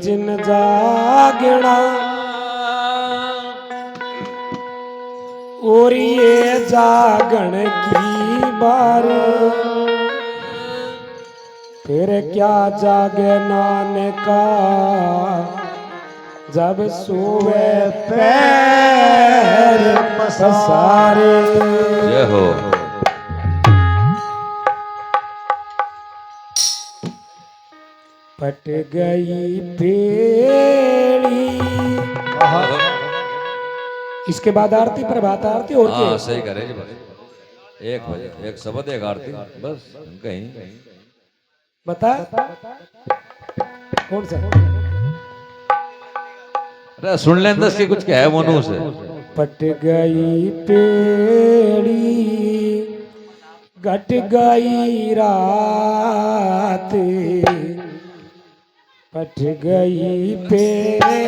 जिन जागना और ये जागण की बार फिर क्या जागे नानका जब सोवे पैर पसारे। जय हो। पट गई बेड़ी। इसके बाद आरती प्रभात आरती और हाँ सही करे जी बस एक बजे एक शब्द एक आरती बस कहीं बता कौन सा अरे सुन लें दस की कुछ क्या है मनु से। पट गई पेड़ी घट गई रात पट गई पेड़ी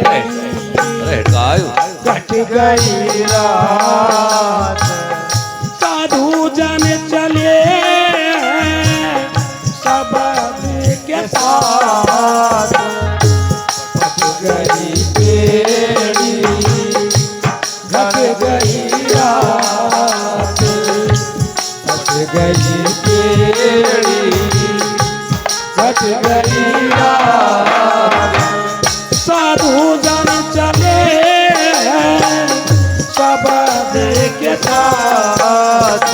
अरे गायो घट गई रात साधु जन चले शब्द के साथ पट गई पेड़ी घट गई रात पट गई पेड़ी घट गई रात साधु जन चले शब्द के साथ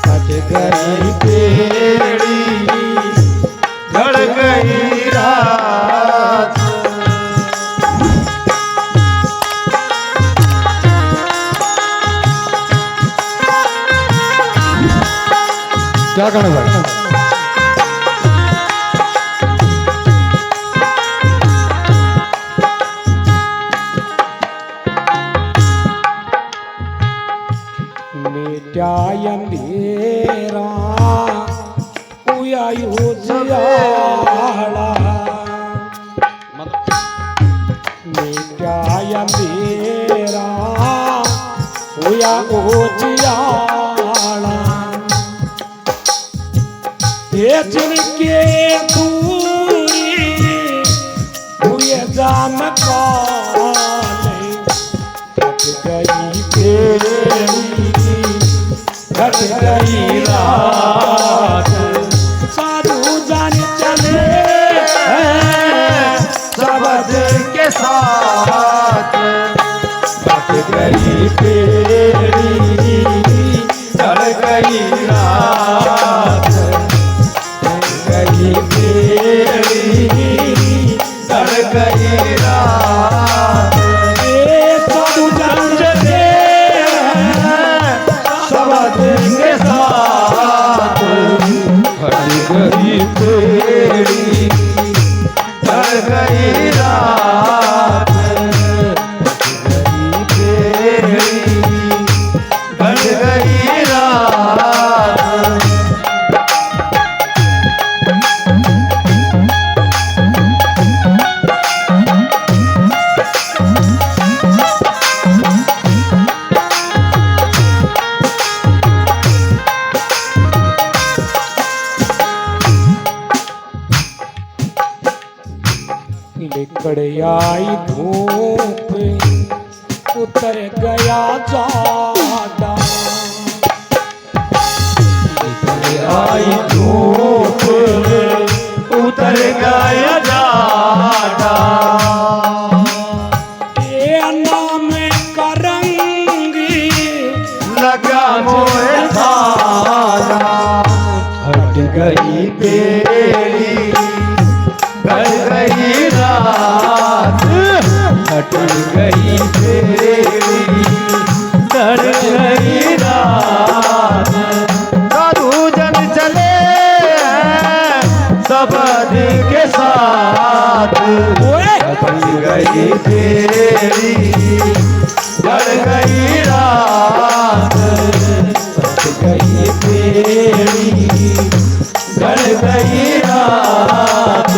कट गई पेड़ी घट गई रात। क्या कहना भाई? मिटाय अंधेरा उया उजियाला मिटाय अंधेरा उया उजियाला ये जिनके दूरी हुए जान काले कट गई पेड़ी घट गई रात साधु जान चले शब्द के साथ घट गई पेड़ी चढ़ गई रात गई पेड़ी चढ़ गई रात साधु जान चले शब्द के साथ घट गई पेड़ी चढ़ गई रात घट गई पेड़ी घट गई रात। लिकड़ आई धूप उतर गया जाड़ा लिकड़ आई धूप उतर गया जाड़ा ये नाम करंगी लगा मोए सारा हट गई पेड़ी घट गई रात हट गई पेड़ी घट गई रात साधु जन चले शब्द के साथ घट गई पेड़ी घट गई रात घट गई पेड़ी घट गई रात।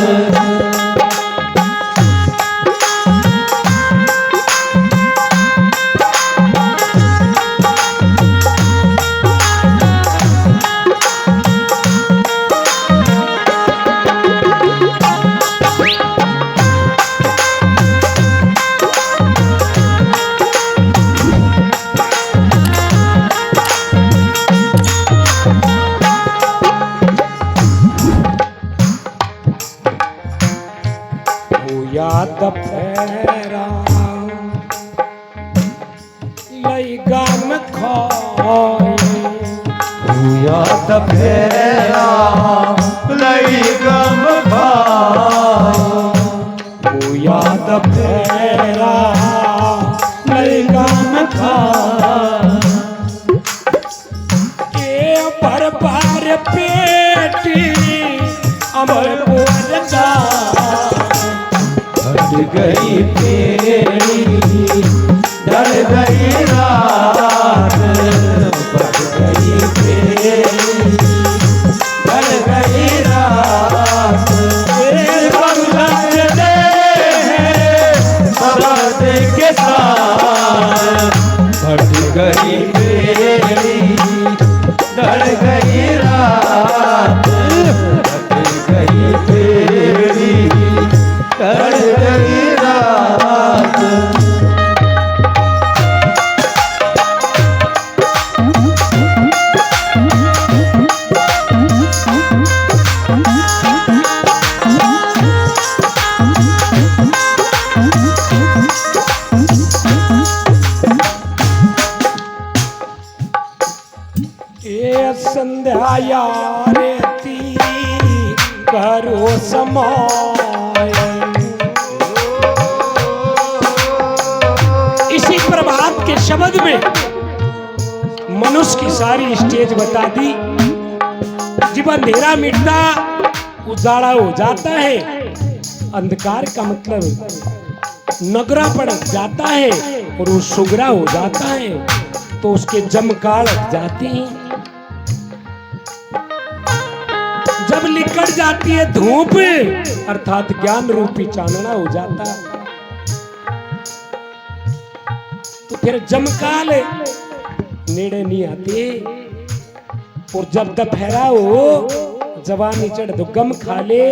याद फेरा लई गम खाए याद फेरा लई गम खाए याद फेरा लई गम खाए के पर बार पेटी अमर पूरता हट गई तेरी डर गई रात बच गई तेरी डर गई रात के साथ हट गई तेरी डर गई रात हट गई तेरी डर गई रात संध्या यारेती करो समाय इसी प्रभात के शब्द में मनुष्य की सारी स्टेज बता दी। जब अंधेरा मिटता उजाला हो जाता है, अंधकार का मतलब नगरा पड़ जाता है और वो सुगरा हो जाता है तो उसके जमकाल जाते हैं। जब निकट जाती है धूप अर्थात ज्ञान रूपी चानना हो जाता तो फिर जमकाल नेड़े नहीं आते। और जब दोपहरा हो जवानी चढ़ तो गम खा ले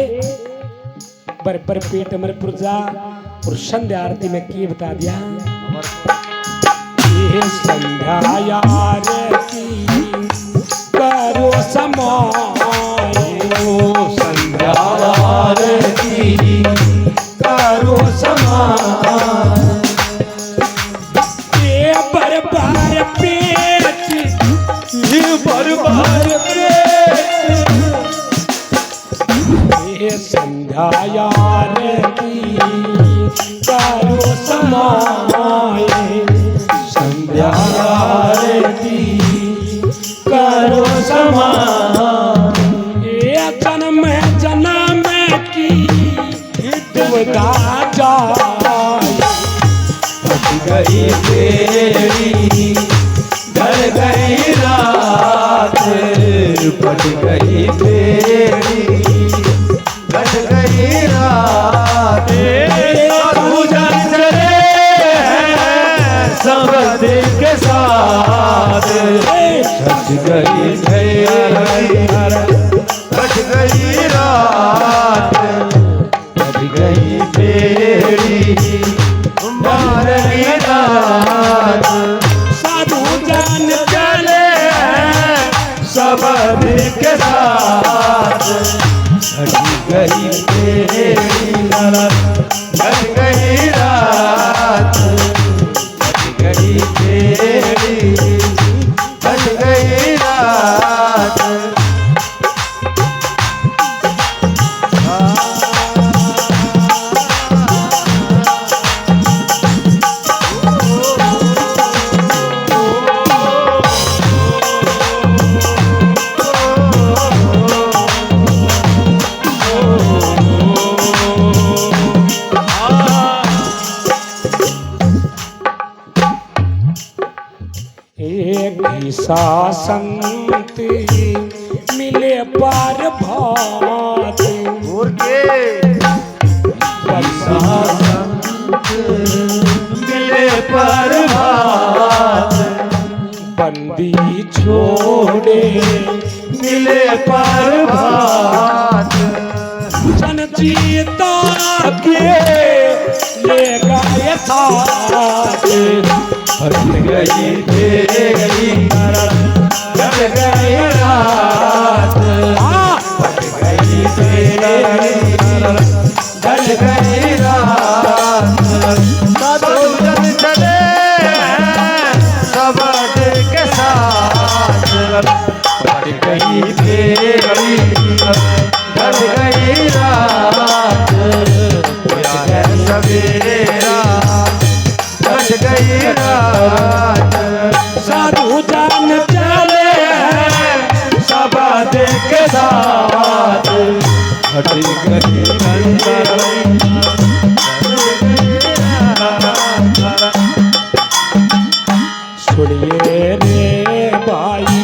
बर बर पेट मर पुरजा। और संध्या आरती में की बता दिया ये संध्या आरती करो समाय संध्या आरती करो समाय ये बरबार पेट बरबार पेट ये संध्या आरती करो समाय संध्या आरती करो समाय ये जन्म जन्म की दुविधा जाए हट गई तेरी डर गई रात पट गई तेरी डर गई रात पूजन चले समझ के साथ हट गई हट गई रात हट गई तेरी मारनी रात साधु जान चले सब के साथ हट गई तेरी हट गई रात हट गई तेरी हट गई रात सा संत मिले पार भात मिले पर बंदी छोड़े मिले पर जन जीता के ले गए साथ हट गई तेरी हट गई रात हट गई तेरी हट गई गई रात साधु जन चले शब्द के साथ कट गई बेड़ी ढल गई रात होया है सवेरा ढल गई रात साधु जान चले शब्द के साथ कट गई सुनिए रे भाई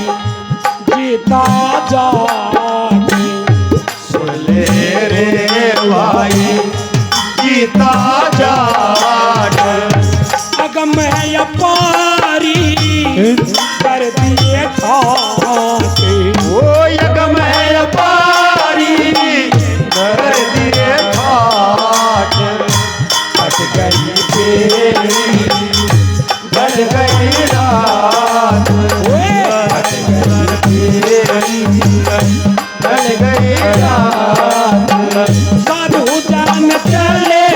जीता जागे सुले रे भाई गीता जाट अगम अपारी कर दिए खाके ओ यगम पारी कर दिए घाट कट गई बेड़ी ढल गई रात कट गई बेड़ी ढल गई रात साधु जान चले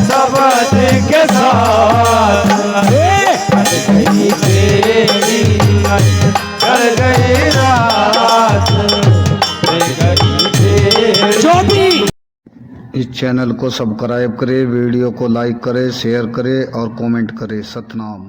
शब्द के साथ कट गई बेड़ी ढल गई रात ढल गई बेड़ी जो भी इस चैनल को सब्सक्राइब करें, वीडियो को लाइक करें, शेयर करें और कमेंट करें। सतनाम।